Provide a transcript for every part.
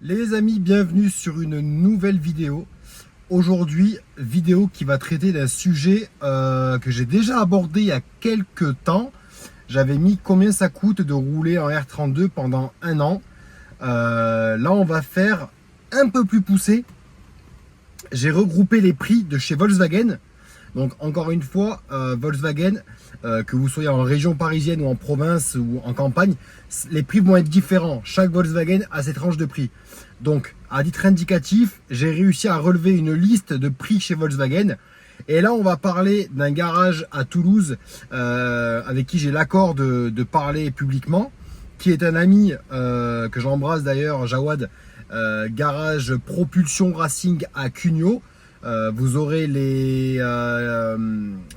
Les amis, bienvenue sur une nouvelle vidéo. Aujourd'hui, vidéo qui va traiter d'un sujet que j'ai déjà abordé il y a quelques temps. J'avais mis combien ça coûte de rouler en R32 pendant un an. Là, on va faire un peu plus poussé. J'ai regroupé les prix de chez Volkswagen. Donc encore une fois, Volkswagen, que vous soyez en région parisienne ou en province ou en campagne, les prix vont être différents. Chaque Volkswagen a ses tranches de prix. Donc à titre indicatif, j'ai réussi à relever une liste de prix chez Volkswagen. Et là, on va parler d'un garage à Toulouse avec qui j'ai l'accord de parler publiquement, qui est un ami que j'embrasse d'ailleurs, Jawad, garage Propulsion Racing à Cugnot. Vous aurez les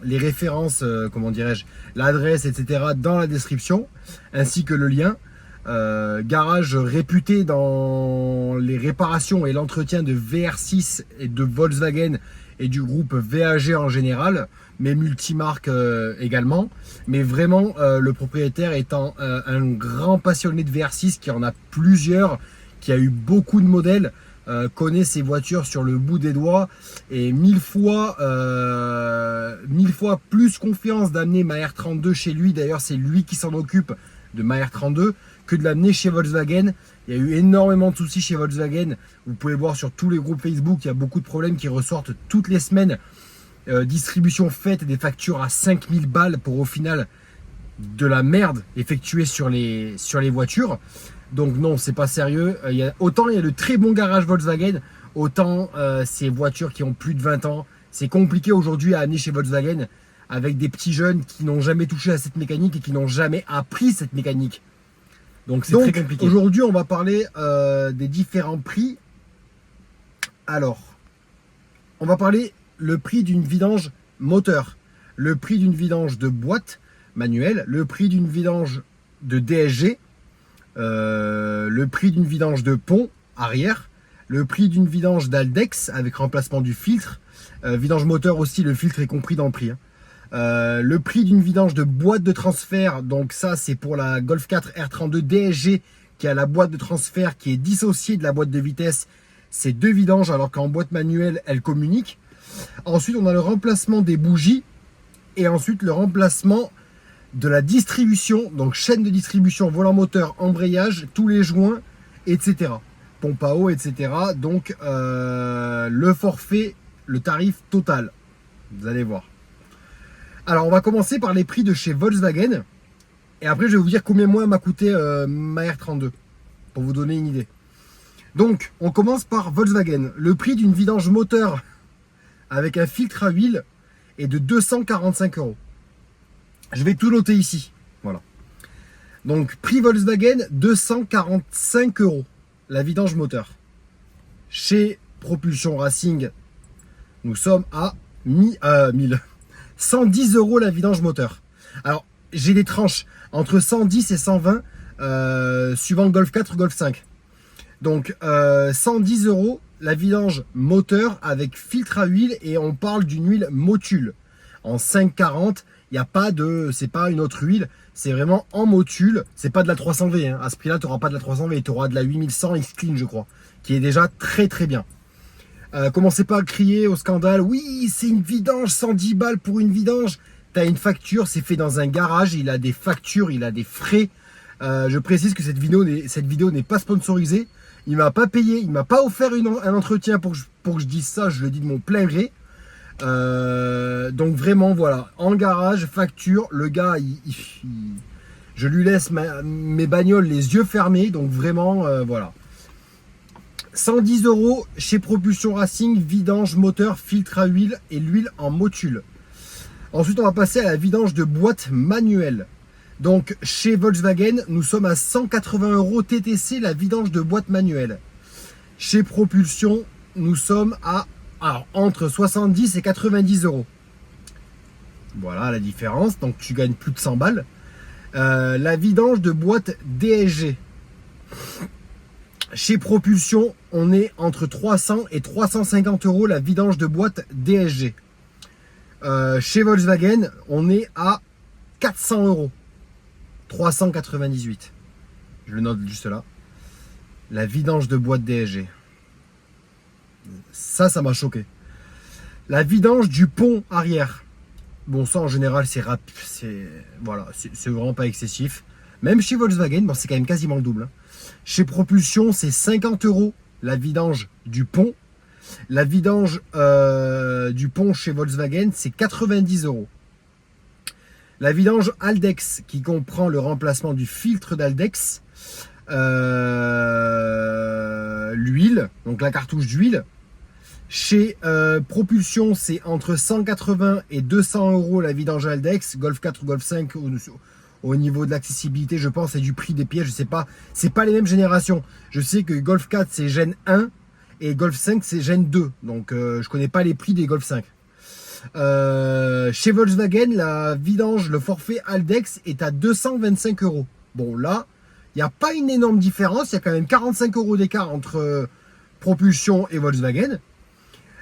références, comment dirais-je, l'adresse, etc. dans la description, ainsi que le lien. Garage réputé dans les réparations et l'entretien de VR6 et de Volkswagen et du groupe VAG en général, mais multimarque également. Mais vraiment, le propriétaire étant un grand passionné de VR6, qui en a plusieurs, qui a eu beaucoup de modèles, connaît ces voitures sur le bout des doigts et mille fois plus confiance d'amener ma R32 chez lui. D'ailleurs, c'est lui qui s'en occupe de ma R32 que de l'amener chez Volkswagen. Il y a eu énormément de soucis chez Volkswagen. Vous pouvez voir sur tous les groupes Facebook, il y a beaucoup de problèmes qui ressortent toutes les semaines. Distribution faite, des factures à 5000 balles pour au final de la merde effectuée sur les voitures. Donc non, c'est pas sérieux. Autant il y a de très bons garages Volkswagen, autant ces voitures qui ont plus de 20 ans, c'est compliqué aujourd'hui à amener chez Volkswagen avec des petits jeunes qui n'ont jamais touché à cette mécanique et qui n'ont jamais appris cette mécanique. Donc c'est très compliqué. Aujourd'hui, on va parler des différents prix. Alors, on va parler le prix d'une vidange moteur, le prix d'une vidange de boîte manuelle, le prix d'une vidange de DSG, le prix d'une vidange de pont arrière, le prix d'une vidange d'Aldex avec remplacement du filtre, vidange moteur aussi, le filtre est compris dans le prix. Le prix d'une vidange de boîte de transfert, donc ça c'est pour la Golf 4 R32 DSG qui a la boîte de transfert qui est dissociée de la boîte de vitesse. C'est deux vidanges alors qu'en boîte manuelle elles communiquent. Ensuite on a le remplacement des bougies et ensuite le remplacement de la distribution, donc chaîne de distribution, volant moteur, embrayage, tous les joints, etc. Pompe à eau, etc. Donc le forfait, le tarif total. Vous allez voir. Alors on va commencer par les prix de chez Volkswagen. Et après je vais vous dire combien moins m'a coûté ma R32. Pour vous donner une idée. Donc on commence par Volkswagen. Le prix d'une vidange moteur avec un filtre à huile est de 245 €. Je vais tout noter ici. Voilà. Donc, prix Volkswagen, 245 € la vidange moteur. Chez Propulsion Racing, nous sommes à 110 € la vidange moteur. Alors, j'ai des tranches entre 110 et 120 suivant Golf 4, Golf 5. Donc, 110 € la vidange moteur avec filtre à huile et on parle d'une huile Motul en 540. Il n'y a pas de, c'est pas une autre huile, c'est vraiment en Motul. C'est pas de la 300V, hein. À ce prix-là, tu n'auras pas de la 300V, tu auras de la 8100 X-Clean, je crois, qui est déjà très très bien. Commencez pas à crier au scandale. Oui, c'est une vidange, 110 balles pour une vidange. Tu as une facture, c'est fait dans un garage, il a des factures, il a des frais. Je précise que cette vidéo n'est pas sponsorisée. Il m'a pas payé, il m'a pas offert un entretien pour que je dise ça, je le dis de mon plein gré. Donc vraiment voilà, en garage, facture, le gars je lui laisse mes bagnoles les yeux fermés, donc vraiment voilà. 110 € chez Propulsion Racing, vidange moteur, filtre à huile et l'huile en Motul. Ensuite on va passer à la vidange de boîte manuelle. Donc chez Volkswagen nous sommes à 180 € TTC la vidange de boîte manuelle. Chez Propulsion nous sommes à entre 70 et 90 €. Voilà la différence, donc tu gagnes plus de 100 balles. La vidange de boîte DSG. Chez Propulsion, on est entre 300 et 350 € la vidange de boîte DSG. Chez Volkswagen, on est à 400 €. 398. Je le note juste là. La vidange de boîte DSG. Ça m'a choqué. La vidange du pont arrière. Bon, ça en général, c'est rapide. Voilà, c'est vraiment pas excessif. Même chez Volkswagen, bon, c'est quand même quasiment le double. Hein. Chez Propulsion, c'est 50 € la vidange du pont. La vidange du pont chez Volkswagen, c'est 90 €. La vidange Haldex, qui comprend le remplacement du filtre d'Haldex, l'huile, donc la cartouche d'huile. Chez Propulsion, c'est entre 180 et 200 € la vidange Haldex, Golf 4 ou Golf 5 au niveau de l'accessibilité, je pense, et du prix des pièces, je sais pas. C'est pas les mêmes générations. Je sais que Golf 4 c'est Gen 1 et Golf 5 c'est Gen 2. Donc je connais pas les prix des Golf 5. Chez Volkswagen, la vidange, le forfait Haldex est à 225 €. Bon là, il n'y a pas une énorme différence. Il y a quand même 45 € d'écart entre Propulsion et Volkswagen.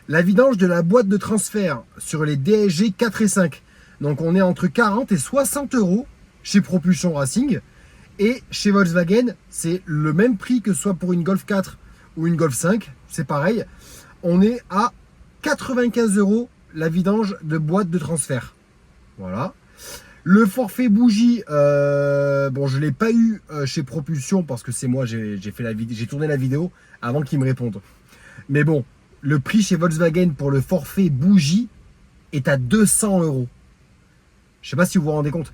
La vidange de la boîte de transfert sur les DSG 4 et 5. Donc on est entre 40 et 60 € chez Propulsion Racing. Et chez Volkswagen, c'est le même prix que ce soit pour une Golf 4 ou une Golf 5. C'est pareil. On est à 95 € la vidange de boîte de transfert. Voilà. Le forfait bougie, bon, je ne l'ai pas eu chez Propulsion parce que c'est moi, j'ai tourné la vidéo avant qu'ils me répondent. Mais bon, le prix chez Volkswagen pour le forfait bougie est à 200 €. Je ne sais pas si vous vous rendez compte.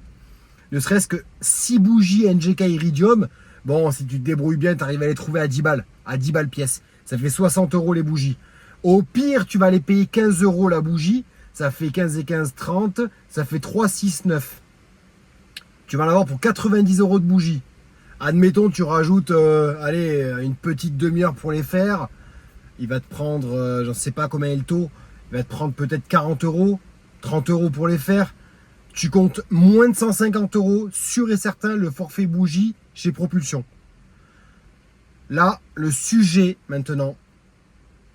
Ne serait-ce que 6 bougies NGK Iridium, bon, si tu te débrouilles bien, tu arrives à les trouver à 10 balles. À 10 balles pièce. Ça fait 60 € les bougies. Au pire, tu vas les payer 15 € la bougie. Ça fait 15 et 15, 30. Ça fait 3, 6, 9. Tu vas l'avoir pour 90 € de bougie. Admettons, tu rajoutes allez, une petite demi-heure pour les faire. Il va te prendre, je ne sais pas combien est le taux. Il va te prendre peut-être 40 €, 30 € pour les faire. Tu comptes moins de 150 €, sûr et certain, le forfait bougie chez Propulsion. Là, le sujet maintenant.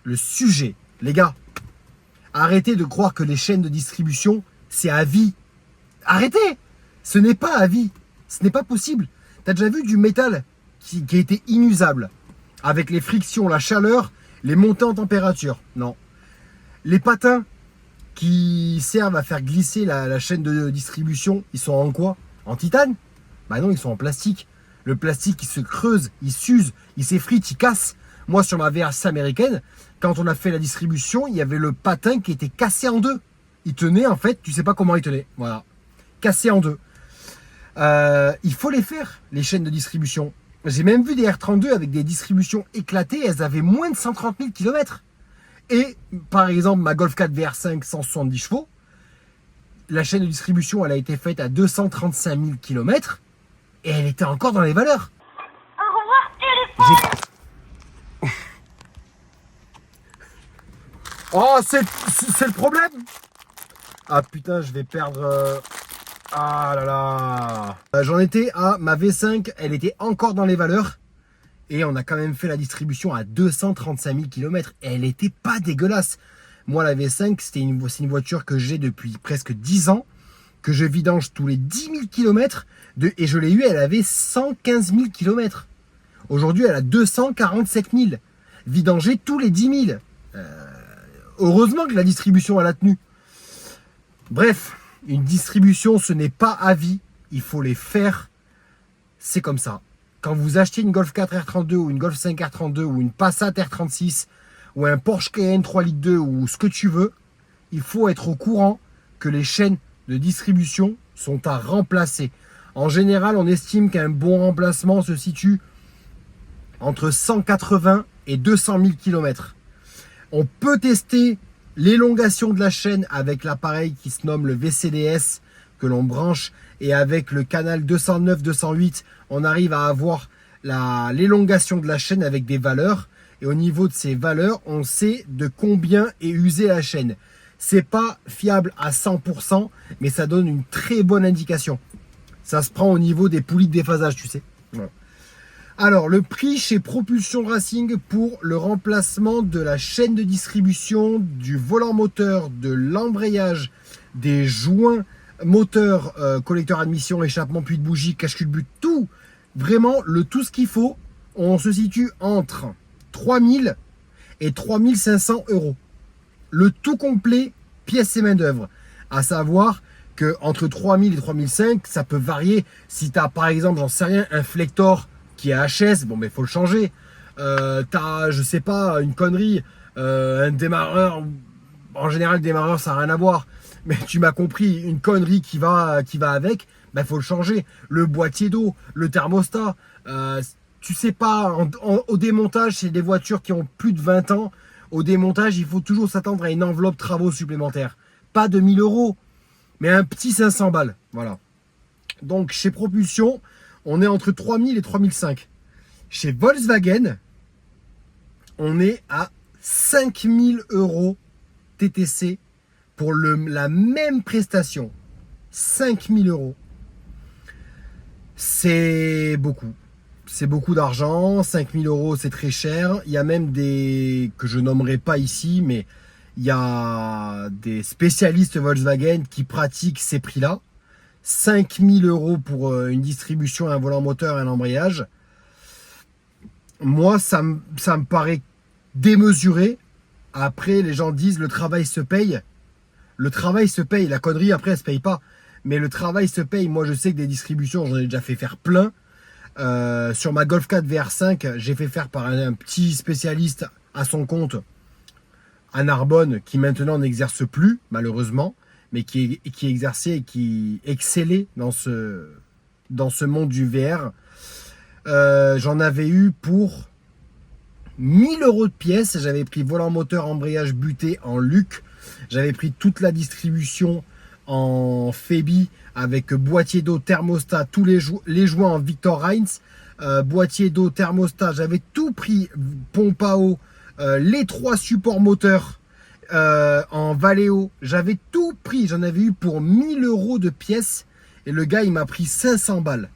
Le sujet. Les gars, arrêtez de croire que les chaînes de distribution, c'est à vie. Arrêtez. Ce n'est pas à vie. Ce n'est pas possible. Tu as déjà vu du métal qui a été inusable avec les frictions, la chaleur, les montées en température? Non. Les patins qui servent à faire glisser la chaîne de distribution, ils sont en quoi? En titane? Bah non, ils sont en plastique. Le plastique, il se creuse, il s'use, il s'effrite, il casse. Moi, sur ma VRC américaine, quand on a fait la distribution, il y avait le patin qui était cassé en deux. Il tenait, en fait, tu sais pas comment il tenait. Voilà. Cassé en deux. Il faut les faire, les chaînes de distribution. J'ai même vu des R32 avec des distributions éclatées, elles avaient moins de 130 000 km. Et par exemple, ma Golf 4 VR5 170 chevaux, la chaîne de distribution, elle a été faite à 235 000 km et elle était encore dans les valeurs. Au revoir, éléphant. Oh, c'est le problème. Ah putain, je vais perdre... Ah là là. J'en étais à ma V5, elle était encore dans les valeurs. Et on a quand même fait la distribution à 235 000 km. Et elle était pas dégueulasse. Moi, la V5, c'est une voiture que j'ai depuis presque 10 ans. Que je vidange tous les 10 000 km. Et je l'ai eue, elle avait 115 000 km. Aujourd'hui, elle a 247 000. Vidangée tous les 10 000. Heureusement que la distribution, elle a tenu. Bref, une distribution, ce n'est pas à vie. Il faut les faire. C'est comme ça. Quand vous achetez une Golf 4 R32 ou une Golf 5 R32 ou une Passat R36 ou un Porsche Cayenne 3 litres 2 ou ce que tu veux, il faut être au courant que les chaînes de distribution sont à remplacer. En général, on estime qu'un bon remplacement se situe entre 180 et 200 000 km. On peut tester l'élongation de la chaîne avec l'appareil qui se nomme le VCDS que l'on branche, et avec le canal 209-208, on arrive à avoir l'élongation de la chaîne avec des valeurs. Et au niveau de ces valeurs, on sait de combien est usée la chaîne. C'est pas fiable à 100%, mais ça donne une très bonne indication. Ça se prend au niveau des poulies de déphasage, tu sais. Voilà. Alors, le prix chez Propulsion Racing pour le remplacement de la chaîne de distribution, du volant moteur, de l'embrayage, des joints moteur, collecteur admission, échappement, puits de bougie, cache-cul but, tout, vraiment tout ce qu'il faut, on se situe entre 3000 et 3500 euros. Le tout complet, pièces et main d'œuvre. À savoir que entre 3000 et 3005, ça peut varier. Si tu as par exemple, j'en sais rien, un Flector qui est HS, bon mais faut le changer. T'as, je sais pas, une connerie, un démarreur, en général démarreur ça n'a rien à voir, mais tu m'as compris, une connerie qui va avec, ben faut le changer. Le boîtier d'eau, le thermostat, tu sais pas, au démontage, c'est des voitures qui ont plus de 20 ans, au démontage il faut toujours s'attendre à une enveloppe travaux supplémentaires. Pas de 1000 euros, mais un petit 500 balles, voilà. Donc chez Propulsion, on est entre 3000 et 3005. Chez Volkswagen, on est à 5000 euros TTC pour la même prestation. 5000 euros. C'est beaucoup. C'est beaucoup d'argent. 5000 euros, c'est très cher. Il y a même des que je nommerai pas ici, mais il y a des spécialistes Volkswagen qui pratiquent ces prix-là. 5000 euros pour une distribution, un volant moteur et un embrayage. Moi, ça me paraît démesuré. Après, les gens disent le travail se paye. Le travail se paye. La connerie, après, elle se paye pas. Mais le travail se paye. Moi, je sais que des distributions, j'en ai déjà fait faire plein. Sur ma Golf 4 VR5, j'ai fait faire par un petit spécialiste à son compte à Narbonne, qui maintenant n'exerce plus, malheureusement, mais qui exerçait et qui excellait dans ce monde du VR. J'en avais eu pour 1000 euros de pièces. J'avais pris volant moteur, embrayage buté en Luc. J'avais pris toute la distribution en Febi avec boîtier d'eau, thermostat, tous les joints en Victor Heinz, boîtier d'eau, thermostat. J'avais tout pris, pompe à eau, les 3 supports moteurs en Valeo. J'avais tout pris. J'en avais eu pour 1000 euros de pièces. Et le gars, il m'a pris 500 balles.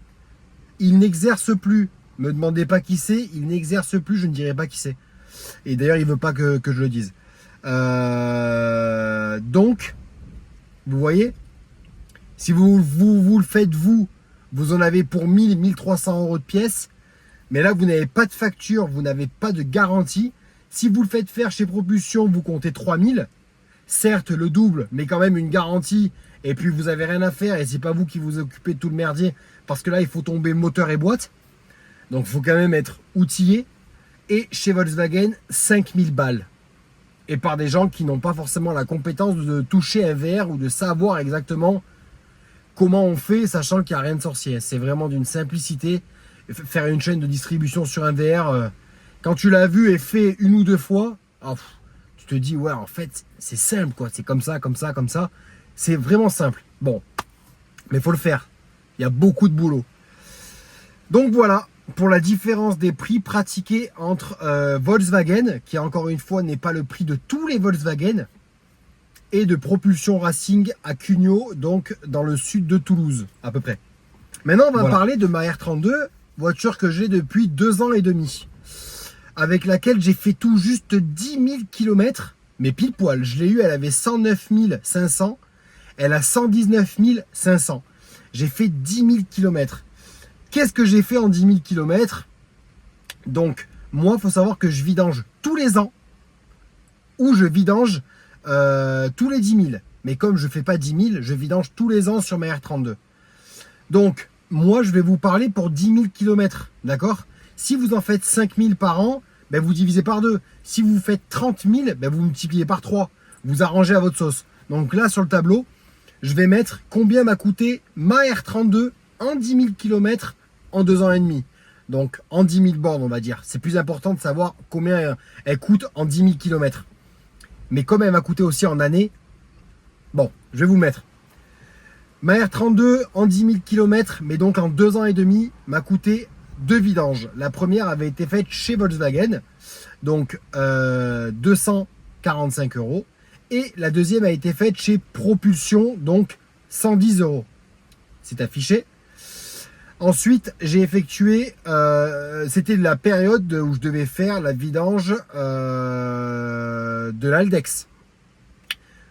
Il n'exerce plus. Me demandez pas qui c'est. Il n'exerce plus. Je ne dirai pas qui c'est. Et d'ailleurs, il veut pas que je le dise. Donc, vous voyez, si vous le faites vous en avez pour 1000, 1300 euros de pièces. Mais là, vous n'avez pas de facture. Vous n'avez pas de garantie. Si vous le faites faire chez Propulsion, vous comptez 3000. Certes, le double, mais quand même une garantie. Et puis, vous avez rien à faire. Et c'est pas vous qui vous occupez de tout le merdier. Parce que là, il faut tomber moteur et boîte. Donc, il faut quand même être outillé. Et chez Volkswagen, 5000 balles. Et par des gens qui n'ont pas forcément la compétence de toucher un VR ou de savoir exactement comment on fait, sachant qu'il n'y a rien de sorcier. C'est vraiment d'une simplicité. Faire une chaîne de distribution sur un VR, quand tu l'as vu et fait une ou deux fois, tu te dis, ouais, en fait, c'est simple, quoi. C'est comme ça, comme ça, comme ça. C'est vraiment simple. Bon, mais il faut le faire. Il y a beaucoup de boulot. Donc voilà, pour la différence des prix pratiqués entre Volkswagen, qui encore une fois n'est pas le prix de tous les Volkswagen, et de Propulsion Racing à Cugnaux, donc dans le sud de Toulouse, à peu près. Maintenant, on va parler de ma R32, voiture que j'ai depuis 2 ans et demi, avec laquelle j'ai fait tout juste 10 000 km, mais pile poil. Je l'ai eu, elle avait 109 500, elle a 119 500. J'ai fait 10 000 km. Qu'est-ce que j'ai fait en 10 000 km? Donc, moi, il faut savoir que je vidange tous les ans, ou je vidange tous les 10 000. Mais comme je ne fais pas 10 000, je vidange tous les ans sur ma R32. Donc, moi, je vais vous parler pour 10 000 km, d'accord? Si vous en faites 5 000 par an, ben, vous divisez par 2. Si vous faites 30 000, ben, vous multipliez par 3. Vous arrangez à votre sauce. Donc là, sur le tableau, je vais mettre combien m'a coûté ma R32 en 10 000 km en 2 ans et demi. Donc, en 10 000 bornes, on va dire. C'est plus important de savoir combien elle coûte en 10 000 km. Mais comme elle m'a coûté aussi en année, bon, je vais vous mettre. Ma R32 en 10 000 km, mais donc en 2 ans et demi, m'a coûté 2 vidanges. La première avait été faite chez Volkswagen, donc 245 euros. Et la deuxième a été faite chez Propulsion, donc 110 euros. C'est affiché. Ensuite, j'ai effectué, c'était la période où je devais faire la vidange de l'Aldex.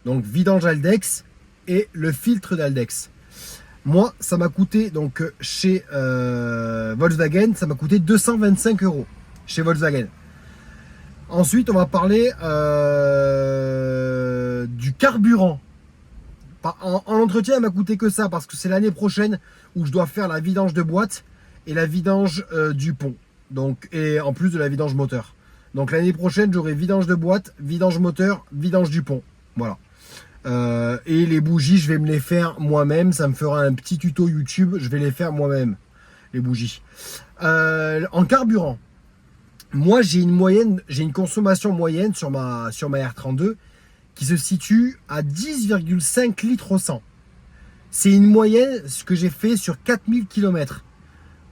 Donc vidange Aldex et le filtre d'Aldex. Moi, ça m'a coûté, donc chez Volkswagen, ça m'a coûté 225 € chez Volkswagen. Ensuite, on va parler du carburant. En entretien, elle m'a coûté que ça, parce que c'est l'année prochaine où je dois faire la vidange de boîte et la vidange du pont. Donc, et en plus de la vidange moteur. Donc l'année prochaine, j'aurai vidange de boîte, vidange moteur, vidange du pont. Voilà. Et les bougies, je vais me les faire moi-même. Ça me fera un petit tuto YouTube. Je vais les faire moi-même, les bougies. En carburant, moi j'ai une consommation moyenne sur ma R32 qui se situe à 10,5 litres au 100. C'est une moyenne, ce que j'ai fait sur 4000 km.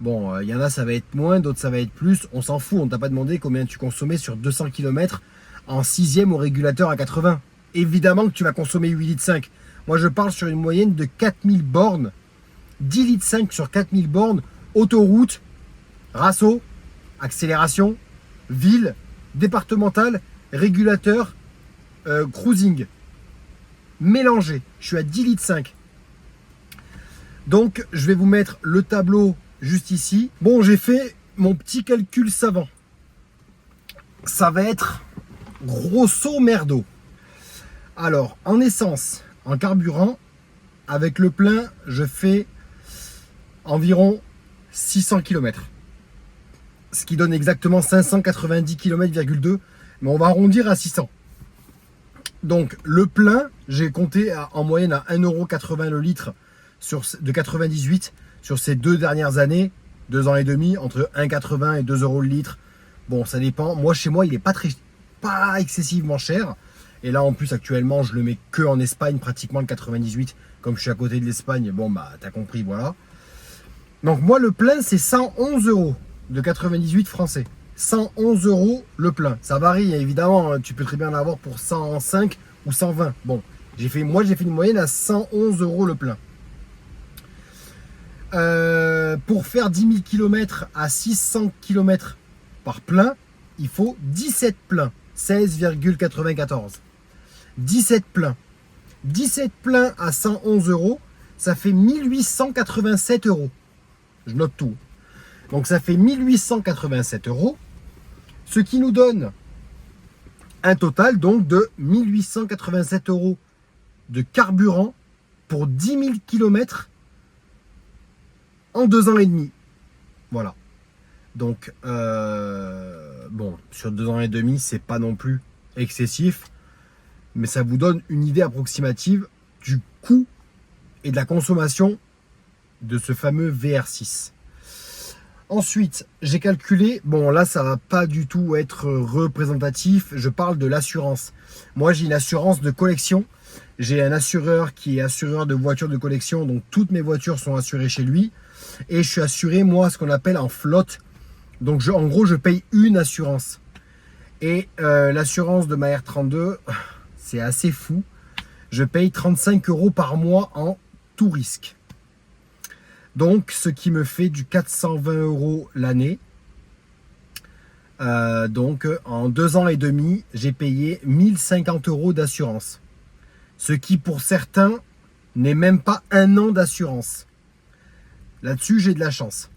Bon, il y en a, ça va être moins, d'autres, ça va être plus. On s'en fout, on t'a pas demandé combien tu consommais sur 200 km en 6e au régulateur à 80. Évidemment que tu vas consommer 8,5 litres. Moi, je parle sur une moyenne de 4000 bornes. 10,5 litres sur 4000 bornes. Autoroute, rasso, accélération, ville, départementale, régulateur, cruising. Mélangé. Je suis à 10,5 litres. Donc, je vais vous mettre le tableau juste ici. Bon, j'ai fait mon petit calcul savant. Ça va être grosso merdo. Alors, en essence, en carburant, avec le plein, je fais environ 600 km. Ce qui donne exactement 590 km,2. Mais on va arrondir à 600. Donc, le plein, j'ai compté en moyenne à 1,80 € le litre de 98 sur ces 2 dernières années, 2 ans et demi, entre 1,80 et 2 € le litre. Bon, ça dépend. Moi, chez moi, il n'est pas excessivement cher. Et là, en plus, actuellement, je le mets que en Espagne, pratiquement le 98. Comme je suis à côté de l'Espagne, bon, bah, t'as compris, voilà. Donc, moi, le plein, c'est 111 € de 98 français. 111 € le plein. Ça varie, évidemment. Tu peux très bien l'avoir pour 105 ou 120. Bon, moi, j'ai fait une moyenne à 111 € le plein. Pour faire 10 000 km à 600 km par plein, il faut 17 pleins. 16,94. 17 pleins. 17 pleins à 111 €, ça fait 1887 €. Je note tout. Donc ça fait 1887 €, ce qui nous donne un total donc de 1887 € de carburant pour 10 000 km en 2 ans et demi. Voilà. Donc, bon, sur 2 ans et demi, c'est pas non plus excessif, mais ça vous donne une idée approximative du coût et de la consommation de ce fameux VR6. Ensuite, j'ai calculé, bon là ça va pas du tout être représentatif, je parle de l'assurance. Moi j'ai une assurance de collection, j'ai un assureur qui est assureur de voitures de collection, donc toutes mes voitures sont assurées chez lui, et je suis assuré moi ce qu'on appelle en flotte. Donc en gros je paye une assurance. Et l'assurance de ma R32, c'est assez fou. Je paye 35 € par mois en tout risque. Donc ce qui me fait du 420 € l'année. Donc en 2 ans et demi, j'ai payé 1050 € d'assurance. Ce qui pour certains n'est même pas 1 an d'assurance. Là-dessus j'ai de la chance.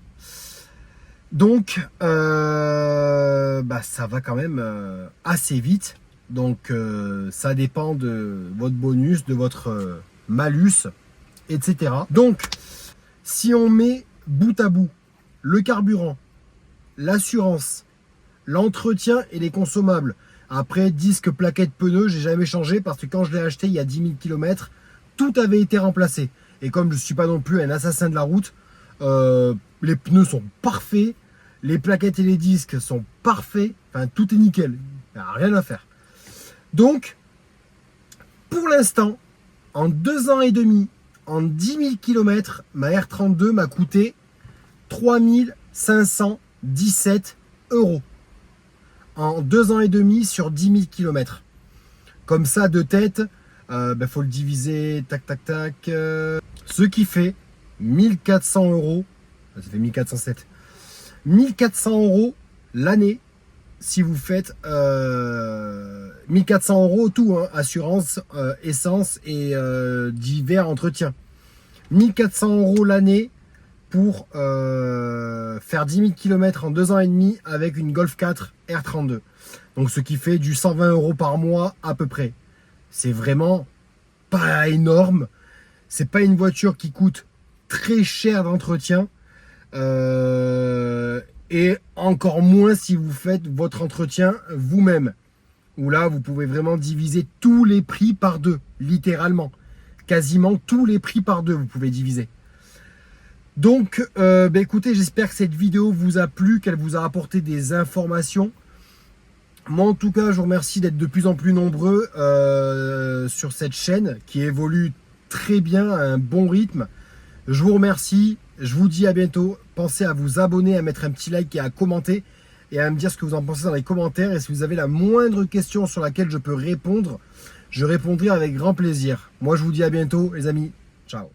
Donc, ça va quand même assez vite. Donc, ça dépend de votre bonus, de votre malus, etc. Donc, si on met bout à bout le carburant, l'assurance, l'entretien et les consommables, après disque, plaquettes, pneus, j'ai jamais changé parce que quand je l'ai acheté il y a 10 000 km, tout avait été remplacé. Et comme je ne suis pas non plus un assassin de la route, les pneus sont parfaits, les plaquettes et les disques sont parfaits, enfin tout est nickel, il n'y a rien à faire. Donc, pour l'instant, en 2 ans et demi, en 10 000 km, ma R32 m'a coûté 3 517 €. En 2 ans et demi sur 10 000 km. Comme ça, de tête, faut le diviser, tac, tac, tac. Ce qui fait 1400 €. Ça fait 1407. 1400 € l'année si vous faites 1400 € tout, hein, assurance, essence et divers entretien. 1400 € l'année pour faire 10 000 km en 2 ans et demi avec une Golf 4 R32. Donc ce qui fait du 120 € par mois à peu près. C'est vraiment pas énorme. C'est pas une voiture qui coûte très cher d'entretien. Et encore moins si vous faites votre entretien vous-même. Où là, vous pouvez vraiment diviser tous les prix par deux, littéralement. Quasiment tous les prix par deux, vous pouvez diviser. Donc, écoutez, j'espère que cette vidéo vous a plu, qu'elle vous a apporté des informations. Moi, en tout cas, je vous remercie d'être de plus en plus nombreux sur cette chaîne qui évolue très bien, à un bon rythme. Je vous remercie, je vous dis à bientôt. Pensez à vous abonner, à mettre un petit like et à commenter et à me dire ce que vous en pensez dans les commentaires. Et si vous avez la moindre question sur laquelle je peux répondre, je répondrai avec grand plaisir. Moi, je vous dis à bientôt, les amis. Ciao.